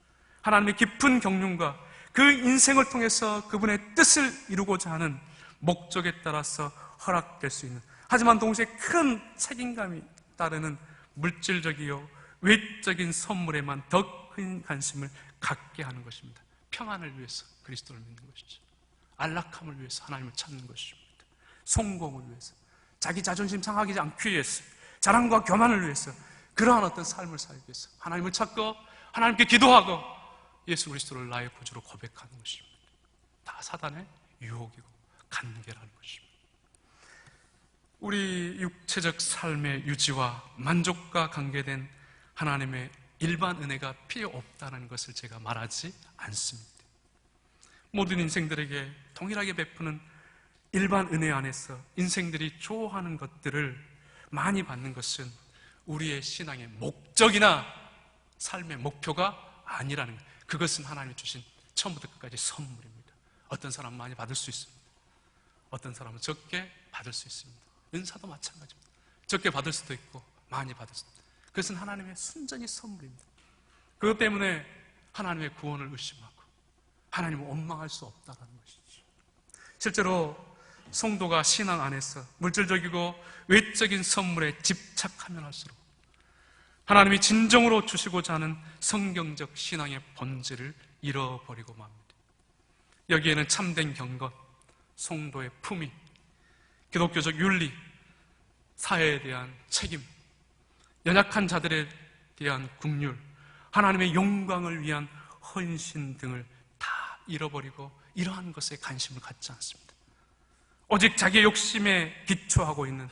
Speaker 1: 하나님의 깊은 경륜과 그 인생을 통해서 그분의 뜻을 이루고자 하는 목적에 따라서 허락될 수 있는, 하지만 동시에 큰 책임감이 따르는 물질적이요 외적인 선물에만 더 큰 관심을 갖게 하는 것입니다. 평안을 위해서 그리스도를 믿는 것이죠. 안락함을 위해서 하나님을 찾는 것입니다. 성공을 위해서, 자기 자존심 상하지 않기 위해서, 자랑과 교만을 위해서, 그러한 어떤 삶을 살기 위해서 하나님을 찾고 하나님께 기도하고 예수 그리스도를 나의 구주로 고백하는 것입니다. 다 사단의 유혹이고 간계라는 것입니다. 우리 육체적 삶의 유지와 만족과 관계된 하나님의 일반 은혜가 필요 없다는 것을 제가 말하지 않습니다. 모든 인생들에게 동일하게 베푸는 일반 은혜 안에서 인생들이 좋아하는 것들을 많이 받는 것은 우리의 신앙의 목적이나 삶의 목표가 아니라는 거예요. 그것은 하나님이 주신 처음부터 끝까지 선물입니다. 어떤 사람은 많이 받을 수 있습니다. 어떤 사람은 적게 받을 수 있습니다. 은사도 마찬가지입니다. 적게 받을 수도 있고 많이 받을 수도 있습니다. 그것은 하나님의 순전히 선물입니다. 그것 때문에 하나님의 구원을 의심하고 하나님을 원망할 수 없다는 것이죠. 실제로 성도가 신앙 안에서 물질적이고 외적인 선물에 집착하면 할수록 하나님이 진정으로 주시고자 하는 성경적 신앙의 본질을 잃어버리고 맙니다. 여기에는 참된 경건, 성도의 품위, 기독교적 윤리, 사회에 대한 책임, 연약한 자들에 대한 긍휼, 하나님의 영광을 위한 헌신 등을 다 잃어버리고 이러한 것에 관심을 갖지 않습니다. 오직 자기의 욕심에 기초하고 있는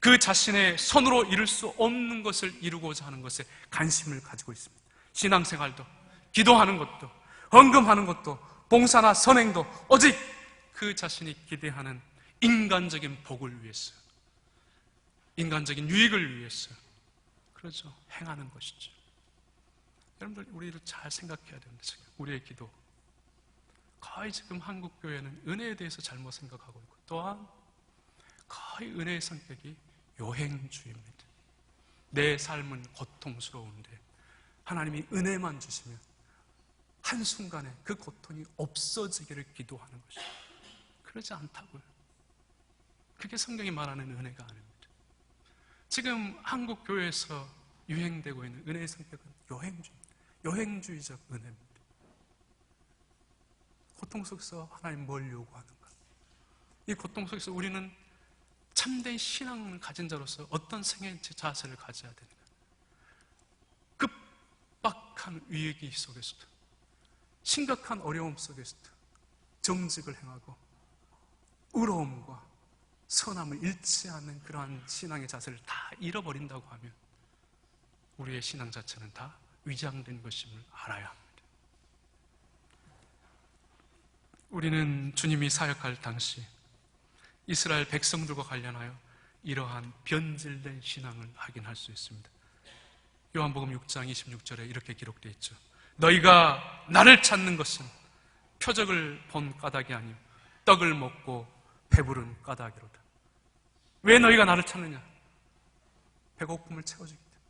Speaker 1: 그 자신의 손으로 이룰 수 없는 것을 이루고자 하는 것에 관심을 가지고 있습니다. 신앙생활도, 기도하는 것도, 헌금하는 것도, 봉사나 선행도 오직 그 자신이 기대하는 인간적인 복을 위해서, 인간적인 유익을 위해서 그렇죠. 행하는 것이죠. 여러분들 우리를 잘 생각해야 됩니다. 우리의 기도, 거의 지금 한국 교회는 은혜에 대해서 잘못 생각하고 있고 또한 거의 은혜의 성격이 요행주의입니다. 내 삶은 고통스러운데 하나님이 은혜만 주시면 한순간에 그 고통이 없어지기를 기도하는 것입니다. 그러지 않다고요. 그게 성경이 말하는 은혜가 아닙니다. 지금 한국 교회에서 유행되고 있는 은혜의 성격은 여행주의적 은혜입니다. 고통 속에서 하나님 뭘 요구하는가? 이 고통 속에서 우리는 참된 신앙을 가진 자로서 어떤 생애 자세를 가져야 되는가? 급박한 위기 속에서도, 심각한 어려움 속에서도 정직을 행하고 의로움과 선함을 잃지 않는 그러한 신앙의 자세를 다 잃어버린다고 하면 우리의 신앙 자체는 다 위장된 것임을 알아야 합니다. 우리는 주님이 사역할 당시 이스라엘 백성들과 관련하여 이러한 변질된 신앙을 확인할 수 있습니다. 요한복음 6장 26절에 이렇게 기록되어 있죠. 너희가 나를 찾는 것은 표적을 본 까닭이 아니요 떡을 먹고 배부른 까닭이로다. 왜 너희가 나를 찾느냐? 배고픔을 채워주기 때문에,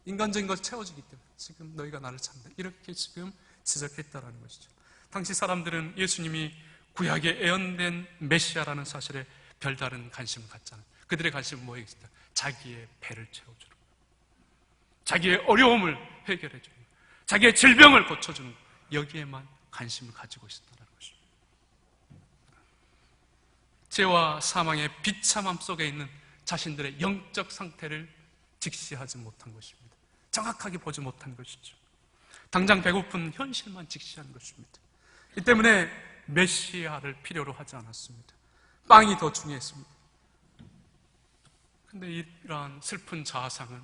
Speaker 1: 인간적인 것을 채워주기 때문에 지금 너희가 나를 찾는다, 이렇게 지금 지적했다라는 것이죠. 당시 사람들은 예수님이 구약에 예언된 메시아라는 사실에 별다른 관심을 갖잖아요. 그들의 관심은 뭐였습니까? 자기의 배를 채워주는 것, 자기의 어려움을 해결해주는 것, 자기의 질병을 고쳐주는 것, 여기에만 관심을 가지고 있었다는 것입니다. 죄와 사망의 비참함 속에 있는 자신들의 영적 상태를 직시하지 못한 것입니다. 정확하게 보지 못한 것이죠. 당장 배고픈 현실만 직시한 것입니다. 이 때문에 메시아를 필요로 하지 않았습니다. 빵이 더 중요했습니다. 그런데 이러한 슬픈 자아상은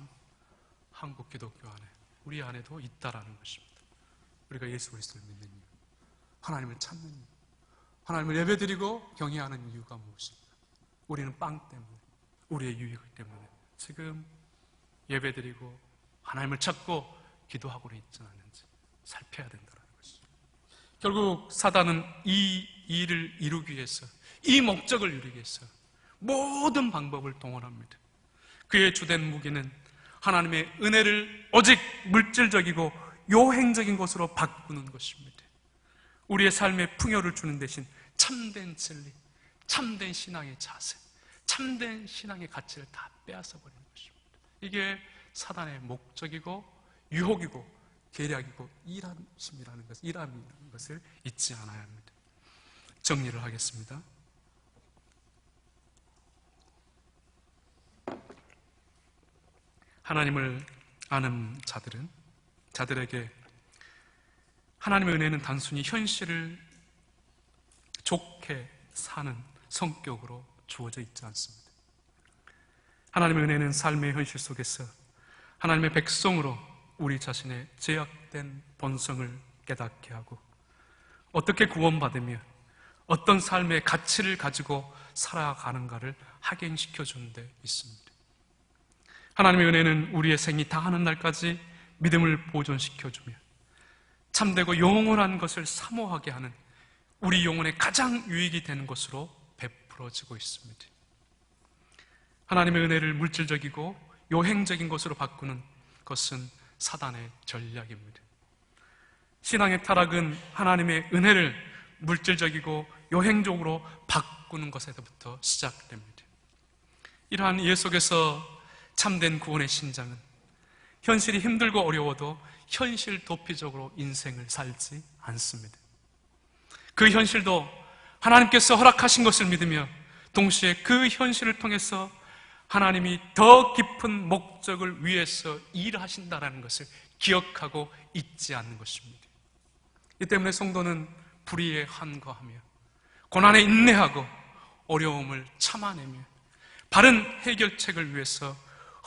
Speaker 1: 한국 기독교 안에, 우리 안에도 있다라는 것입니다. 우리가 예수 그리스도를 믿는 이유, 하나님을 찾는 이유, 하나님을 예배드리고 경외하는 이유가 무엇입니까? 우리는 빵 때문에, 우리의 유익 때문에 지금 예배드리고 하나님을 찾고 기도하고는 있지 않은지 살펴야 된다는 것이죠. 결국 사단은 이 일을 이루기 위해서, 이 목적을 이루기 위해서 모든 방법을 동원합니다. 그의 주된 무기는 하나님의 은혜를 오직 물질적이고 요행적인 것으로 바꾸는 것입니다. 우리의 삶에 풍요를 주는 대신 참된 진리, 참된 신앙의 자세, 참된 신앙의 가치를 다 빼앗아 버리는 것입니다. 이게 사단의 목적이고 유혹이고 계략이고 일함이라는 것을 잊지 않아야 합니다. 정리를 하겠습니다. 하나님을 아는 자들에게 하나님의 은혜는 단순히 현실을 좋게 사는 성격으로 주어져 있지 않습니다. 하나님의 은혜는 삶의 현실 속에서 하나님의 백성으로 우리 자신의 죄악된 본성을 깨닫게 하고 어떻게 구원받으며 어떤 삶의 가치를 가지고 살아가는가를 확인시켜 주는 데 있습니다. 하나님의 은혜는 우리의 생이 다하는 날까지 믿음을 보존시켜주며 참되고 영원한 것을 사모하게 하는 우리 영혼의 가장 유익이 되는 것으로 베풀어지고 있습니다. 하나님의 은혜를 물질적이고 요행적인 것으로 바꾸는 것은 사단의 전략입니다. 신앙의 타락은 하나님의 은혜를 물질적이고 요행적으로 바꾸는 것에서부터 시작됩니다. 이러한 이해 속에서 참된 구원의 신장은 현실이 힘들고 어려워도 현실 도피적으로 인생을 살지 않습니다. 그 현실도 하나님께서 허락하신 것을 믿으며 동시에 그 현실을 통해서 하나님이 더 깊은 목적을 위해서 일하신다는 것을 기억하고 잊지 않는 것입니다. 이 때문에 성도는 불의에 한거하며 고난에 인내하고 어려움을 참아내며 바른 해결책을 위해서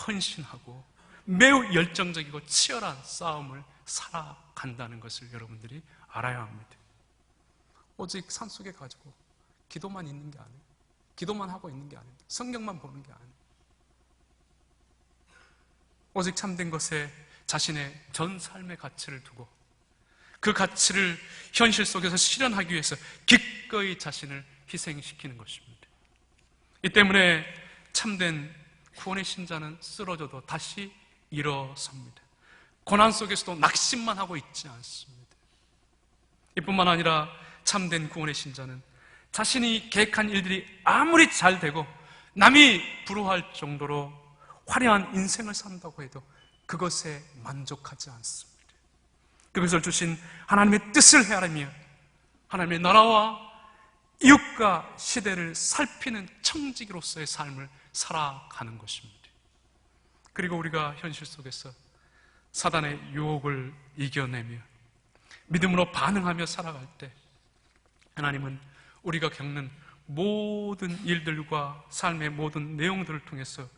Speaker 1: 헌신하고 매우 열정적이고 치열한 싸움을 살아간다는 것을 여러분들이 알아야 합니다. 오직 산속에 가지고 기도만 있는 게 아니에요. 기도만 하고 있는 게 아닙니다. 성경만 보는 게 아니에요. 오직 참된 것에 자신의 전 삶의 가치를 두고 그 가치를 현실 속에서 실현하기 위해서 기꺼이 자신을 희생시키는 것입니다. 이 때문에 참된 구원의 신자는 쓰러져도 다시 일어섭니다. 고난 속에서도 낙심만 하고 있지 않습니다. 이뿐만 아니라 참된 구원의 신자는 자신이 계획한 일들이 아무리 잘 되고 남이 부러워할 정도로 화려한 인생을 산다고 해도 그것에 만족하지 않습니다. 그것을 주신 하나님의 뜻을 헤아리며 하나님의 나라와 이웃과 시대를 살피는 청지기로서의 삶을 살아가는 것입니다. 그리고 우리가 현실 속에서 사단의 유혹을 이겨내며 믿음으로 반응하며 살아갈 때 하나님은 우리가 겪는 모든 일들과 삶의 모든 내용들을 통해서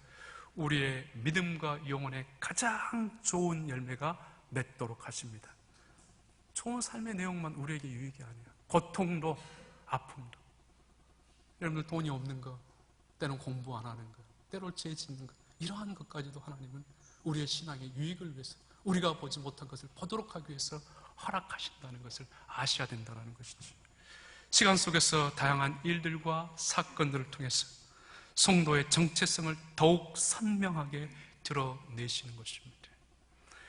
Speaker 1: 우리의 믿음과 영혼의 가장 좋은 열매가 맺도록 하십니다. 좋은 삶의 내용만 우리에게 유익이 아니에요. 고통도 아픔도. 여러분들 돈이 없는 거, 때는 공부 안 하는 거, 때로 죄 짓는 거, 이러한 것까지도 하나님은 우리의 신앙의 유익을 위해서, 우리가 보지 못한 것을 보도록 하기 위해서 허락하신다는 것을 아셔야 된다는 것이죠. 시간 속에서 다양한 일들과 사건들을 통해서 성도의 정체성을 더욱 선명하게 드러내시는 것입니다.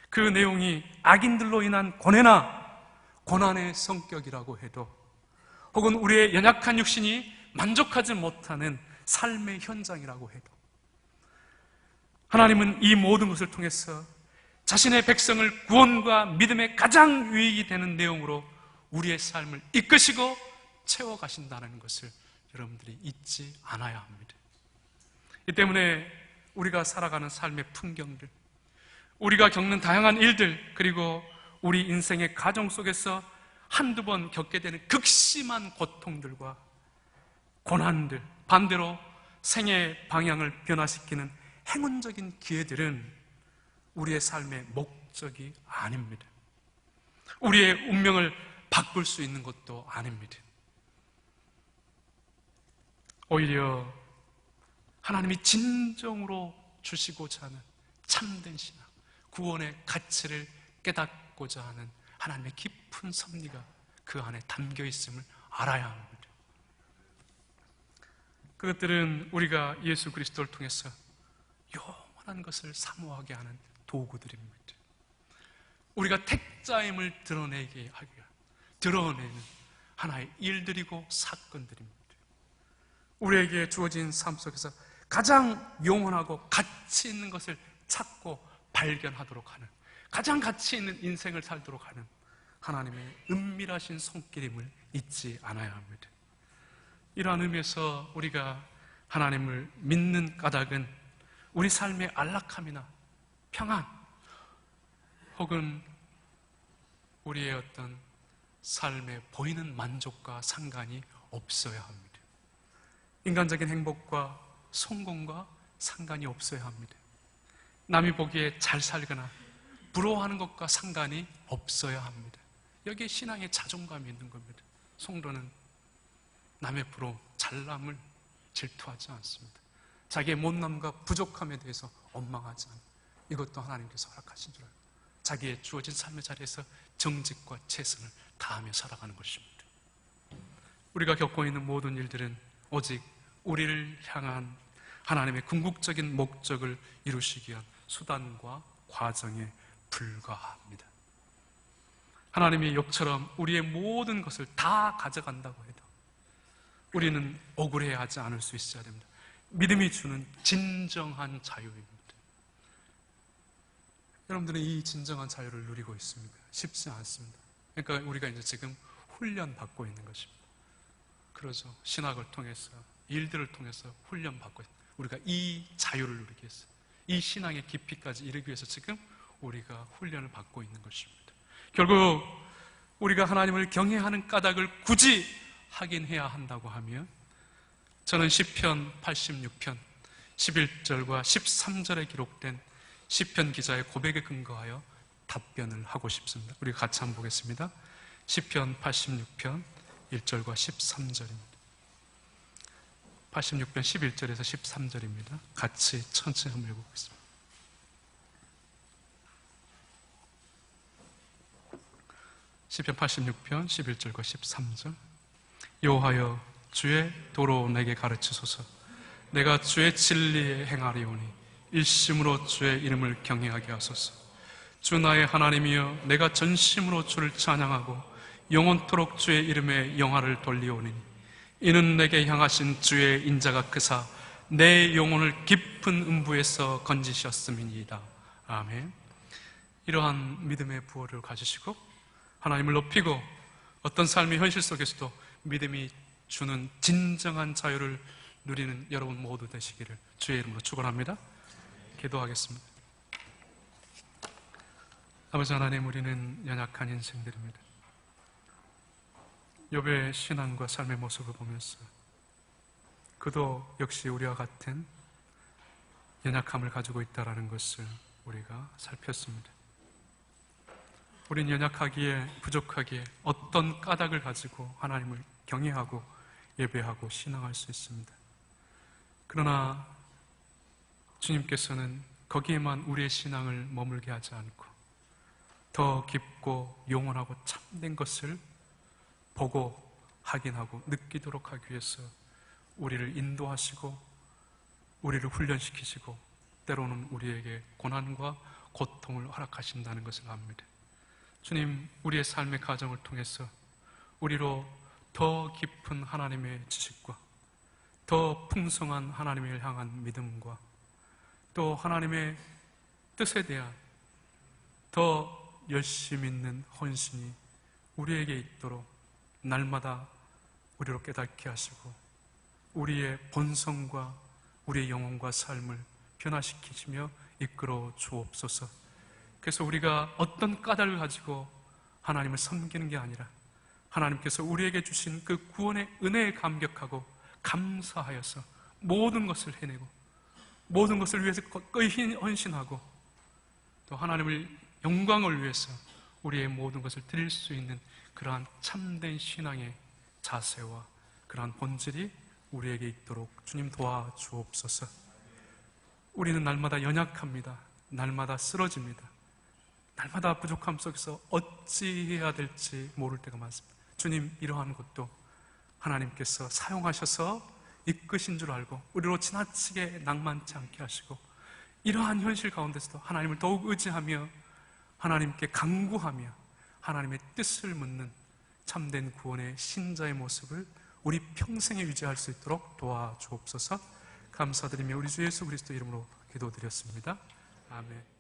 Speaker 1: 그 내용이 악인들로 인한 고난의 성격이라고 해도, 혹은 우리의 연약한 육신이 만족하지 못하는 삶의 현장이라고 해도, 하나님은 이 모든 것을 통해서 자신의 백성을 구원과 믿음의 가장 유익이 되는 내용으로 우리의 삶을 이끄시고 채워가신다는 것을 여러분들이 잊지 않아야 합니다. 이 때문에 우리가 살아가는 삶의 풍경들, 우리가 겪는 다양한 일들, 그리고 우리 인생의 가정 속에서 한두 번 겪게 되는 극심한 고통들과 고난들, 반대로 생애의 방향을 변화시키는 행운적인 기회들은 우리의 삶의 목적이 아닙니다. 우리의 운명을 바꿀 수 있는 것도 아닙니다. 오히려 하나님이 진정으로 주시고자 하는 참된 신앙, 구원의 가치를 깨닫고자 하는 하나님의 깊은 섭리가 그 안에 담겨 있음을 알아야 합니다. 그것들은 우리가 예수 그리스도를 통해서 영원한 것을 사모하게 하는 도구들입니다. 우리가 택자임을 드러내게 하기 위한, 드러내는 하나의 일들이고 사건들입니다. 우리에게 주어진 삶 속에서 가장 영원하고 가치 있는 것을 찾고 발견하도록 하는, 가장 가치 있는 인생을 살도록 하는 하나님의 은밀하신 손길임을 잊지 않아야 합니다. 이러한 의미에서 우리가 하나님을 믿는 까닭은 우리 삶의 안락함이나 평안, 혹은 우리의 어떤 삶에 보이는 만족과 상관이 없어야 합니다. 인간적인 행복과 성공과 상관이 없어야 합니다. 남이 보기에 잘 살거나 부러워하는 것과 상관이 없어야 합니다. 여기에 신앙의 자존감이 있는 겁니다. 성도는 남의 부러움, 잘남을 질투하지 않습니다. 자기의 못남과 부족함에 대해서 원망하지 않아요. 이것도 하나님께서 허락하신 줄 알고 자기의 주어진 삶의 자리에서 정직과 최선을 다하며 살아가는 것입니다. 우리가 겪고 있는 모든 일들은 오직 우리를 향한 하나님의 궁극적인 목적을 이루시기 위한 수단과 과정에 불과합니다. 하나님이 욕처럼 우리의 모든 것을 다 가져간다고 해도 우리는 억울해하지 않을 수 있어야 됩니다. 믿음이 주는 진정한 자유입니다. 여러분들은 이 진정한 자유를 누리고 있습니다. 쉽지 않습니다. 그러니까 우리가 이제 지금 훈련받고 있는 것입니다. 그러죠. 신학을 통해서, 일들을 통해서 훈련받고 있습니다. 우리가 이 자유를 누리기 위해서, 이 신앙의 깊이까지 이르기 위해서 지금 우리가 훈련을 받고 있는 것입니다. 결국 우리가 하나님을 경외하는 까닭을 굳이 확인해야 한다고 하면, 저는 시편 86편 11절과 13절에 기록된 시편 기자의 고백에 근거하여 답변을 하고 싶습니다. 우리 같이 한번 보겠습니다. 시편 86편 1절과 13절입니다. 86편 11절에서 13절입니다. 같이 천천히 한번 읽어보겠습니다. 시편 86편 11절과 13절. 여호와여 주의 도로 내게 가르치소서. 내가 주의 진리에 행하리오니 일심으로 주의 이름을 경외하게 하소서. 주 나의 하나님이여, 내가 전심으로 주를 찬양하고 영원토록 주의 이름에 영화를 돌리오니 이는 내게 향하신 주의 인자가 크사 내 영혼을 깊은 음부에서 건지셨음이니이다. 아멘. 이러한 믿음의 부호를 가지시고 하나님을 높이고 어떤 삶의 현실 속에서도 믿음이 주는 진정한 자유를 누리는 여러분 모두 되시기를 주의 이름으로 축원합니다. 기도하겠습니다. 아버지 하나님, 우리는 연약한 인생들입니다. 욥의 신앙과 삶의 모습을 보면서 그도 역시 우리와 같은 연약함을 가지고 있다는 것을 우리가 살폈습니다. 우린 연약하기에, 부족하기에 어떤 까닭을 가지고 하나님을 경외하고 예배하고 신앙할 수 있습니다. 그러나 주님께서는 거기에만 우리의 신앙을 머물게 하지 않고 더 깊고 영원하고 참된 것을 보고 확인하고 느끼도록 하기 위해서 우리를 인도하시고 우리를 훈련시키시고 때로는 우리에게 고난과 고통을 허락하신다는 것을 압니다. 주님, 우리의 삶의 과정을 통해서 우리로 더 깊은 하나님의 지식과 더 풍성한 하나님을 향한 믿음과 또 하나님의 뜻에 대한 더 열심 있는 헌신이 우리에게 있도록 날마다 우리로 깨닫게 하시고 우리의 본성과 우리의 영혼과 삶을 변화시키시며 이끌어 주옵소서. 그래서 우리가 어떤 까닭을 가지고 하나님을 섬기는 게 아니라 하나님께서 우리에게 주신 그 구원의 은혜에 감격하고 감사하여서 모든 것을 해내고 모든 것을 위해서 거의 헌신하고 또 하나님을 영광을 위해서 우리의 모든 것을 드릴 수 있는 그러한 참된 신앙의 자세와 그러한 본질이 우리에게 있도록 주님 도와주옵소서. 우리는 날마다 연약합니다. 날마다 쓰러집니다. 날마다 부족함 속에서 어찌해야 될지 모를 때가 많습니다. 주님, 이러한 것도 하나님께서 사용하셔서 이끄신 줄 알고 우리로 지나치게 낭만치 않게 하시고 이러한 현실 가운데서도 하나님을 더욱 의지하며 하나님께 간구하며 하나님의 뜻을 묻는 참된 구원의 신자의 모습을 우리 평생에 유지할 수 있도록 도와주옵소서. 감사드리며 우리 주 예수 그리스도 이름으로 기도드렸습니다. 아멘.